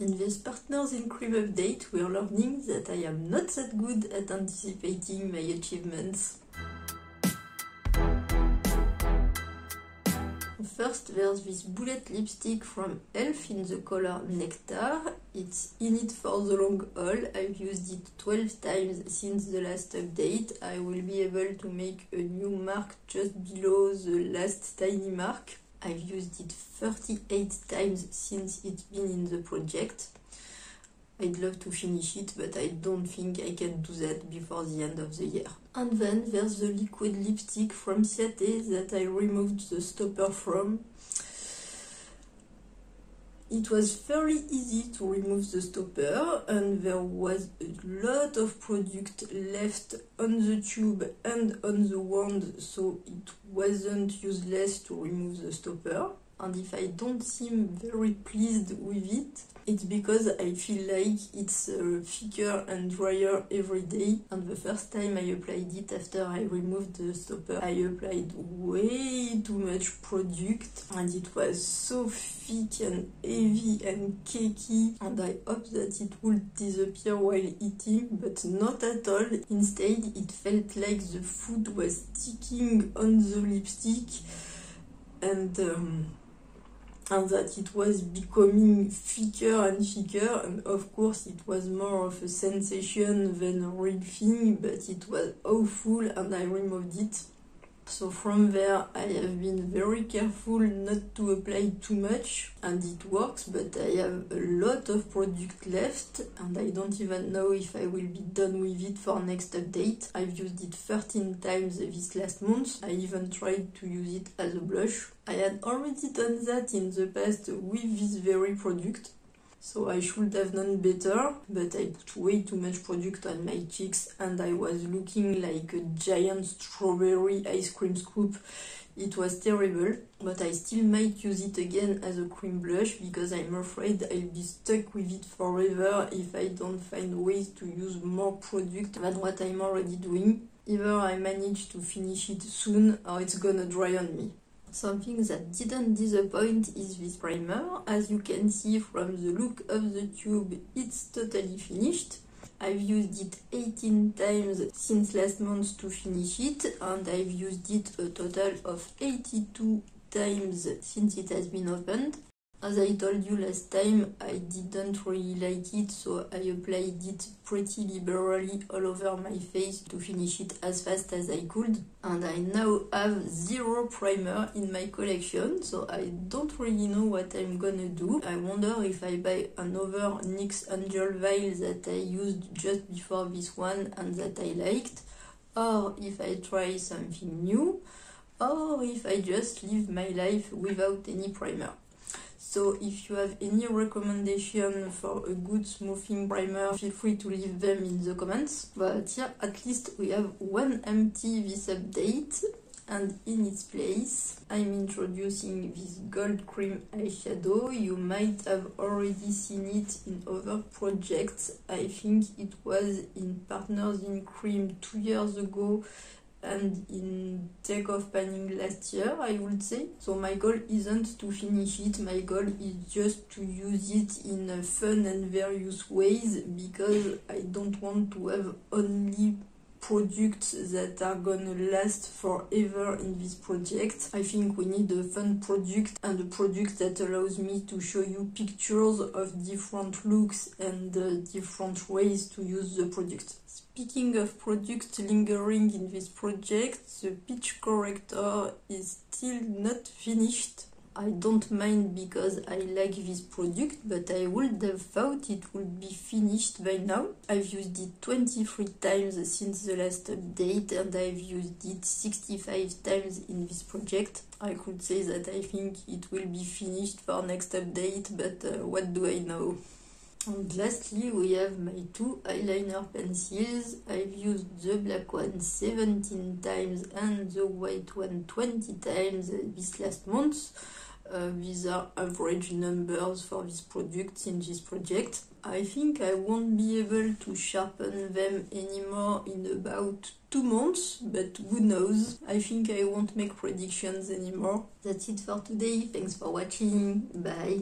In this Partners in Crime update, we are learning that I am not that good at anticipating my achievements. First, there's this bullet lipstick from e.l.f. in the color Nectar. It's in it for the long haul. I've used it 12 times since the last update. I will be able to make a new mark just below the last tiny mark. I've used it 38 times since it's been in the project. I'd love to finish it, but I don't think I can do that before the end of the year. And then there's the liquid lipstick from Ciate that I removed the stopper from. It was very easy to remove the stopper, and there was a lot of product left on the tube and on the wand, so it wasn't useless to remove the stopper. And if I don't seem very pleased with it, it's because I feel like it's thicker and drier every day. And the first time I applied it after I removed the stopper, I applied way too much product and it was so thick and heavy and cakey, and I hoped that it would disappear while eating, but not at all. Instead, it felt like the food was sticking on the lipstick and that it was becoming thicker and thicker, and of course it was more of a sensation than a real thing, but it was awful and I removed it. So from there I have been very careful not to apply too much, and it works, but I have a lot of product left and I don't even know if I will be done with it for next update. I've used it 13 times this last month. I even tried to use it as a blush. I had already done that in the past with this very product, so I should have known better, but I put way too much product on my cheeks and I was looking like a giant strawberry ice cream scoop. It was terrible, but I still might use it again as a cream blush because I'm afraid I'll be stuck with it forever if I don't find ways to use more product than what I'm already doing. Either I manage to finish it soon or it's gonna dry on me. Something that didn't disappoint is this primer. As you can see from the look of the tube, it's totally finished. I've used it 18 times since last month to finish it, and I've used it a total of 82 times since it has been opened. As I told you last time, I didn't really like it, so I applied it pretty liberally all over my face to finish it as fast as I could. And I now have 0 primer in my collection, so I don't really know what I'm gonna do. I wonder if I buy another NYX Angel vial that I used just before this one and that I liked, or if I try something new, or if I just live my life without any primer. So if you have any recommendation for a good smoothing primer, feel free to leave them in the comments. But yeah, at least we have one empty this update, and in its place I'm introducing this gold cream eyeshadow. You might have already seen it in other projects. I think it was in Partners in Crime 2 years ago and in Take Off Panning last year, I would say. So my goal isn't to finish it, my goal is just to use it in fun and various ways, because I don't want to have only products that are gonna last forever in this project. I think we need a fun product and a product that allows me to show you pictures of different looks and different ways to use the product. Speaking of products lingering in this project, the peach corrector is still not finished. I don't mind because I like this product, but I would have thought it would be finished by now. I've used it 23 times since the last update and I've used it 65 times in this project. I could say that I think it will be finished for next update, but what do I know? And lastly, we have my 2 eyeliner pencils. I've used the black one 17 times and the white one 20 times this last month. These are average numbers for these products in this project. I think I won't be able to sharpen them anymore in about 2 months, but who knows? I think I won't make predictions anymore. That's it for today. Thanks for watching. Bye.